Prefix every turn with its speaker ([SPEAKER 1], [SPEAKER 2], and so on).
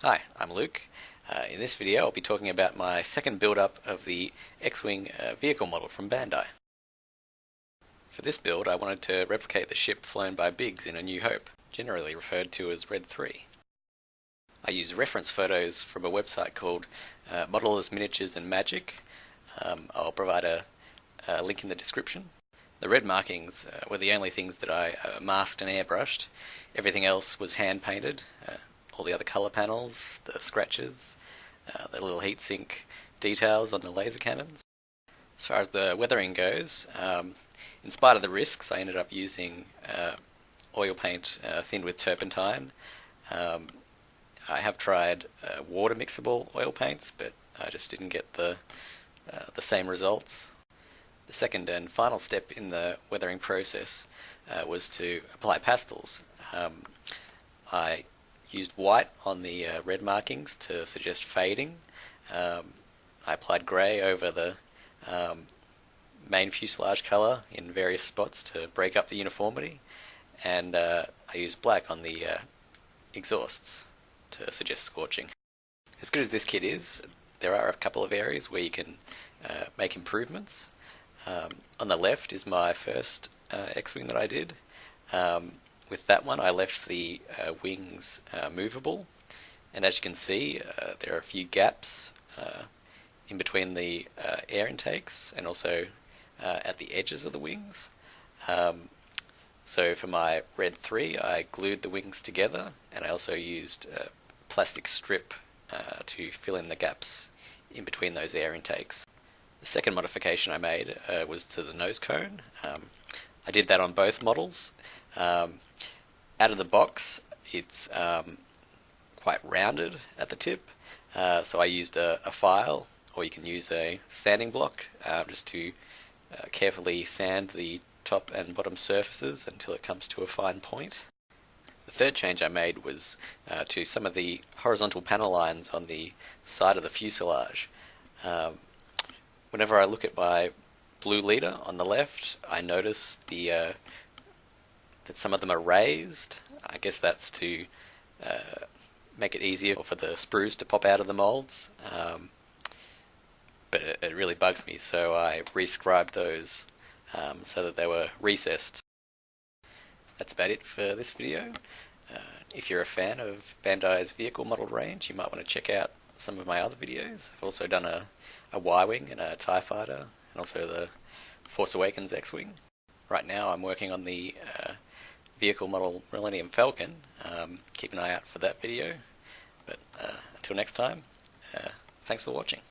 [SPEAKER 1] Hi, I'm Luke. In this video I'll be talking about my second build-up of the X-Wing vehicle model from Bandai. For this build I wanted to replicate the ship flown by Biggs in A New Hope, generally referred to as Red 3. I used reference photos from a website called Modelers Miniatures and Magic. I'll provide a link in the description. The red markings were the only things that I masked and airbrushed. Everything else was hand painted. All the other colour panels, the scratches, the little heatsink details on the laser cannons. As far as the weathering goes, in spite of the risks, I ended up using oil paint thinned with turpentine. I have tried water mixable oil paints, but I just didn't get the same results. The second and final step in the weathering process was to apply pastels. I used white on the red markings to suggest fading. I applied grey over the main fuselage colour in various spots to break up the uniformity, and I used black on the exhausts to suggest scorching. As good as this kit is, there are a couple of areas where you can make improvements. On the left is my first X-Wing that I did. With that one I left the wings movable, and as you can see there are a few gaps in between the air intakes and also at the edges of the wings. So for my Red 3 I glued the wings together, and I also used a plastic strip to fill in the gaps in between those air intakes. The second modification I made was to the nose cone. I did that on both models. Out of the box it's quite rounded at the tip, so I used a file, or you can use a sanding block just to carefully sand the top and bottom surfaces until it comes to a fine point. The third change I made was to some of the horizontal panel lines on the side of the fuselage. Whenever I look at my blue leader on the left, I notice that some of them are raised. I guess that's to make it easier for the sprues to pop out of the molds. But it really bugs me, so I re-scribed those so that they were recessed. That's about it for this video. If you're a fan of Bandai's vehicle model range, you might want to check out some of my other videos. I've also done a Y-Wing and a TIE Fighter, and also the Force Awakens X-Wing. Right now I'm working on the vehicle model Millennium Falcon. Keep an eye out for that video. But until next time, thanks for watching.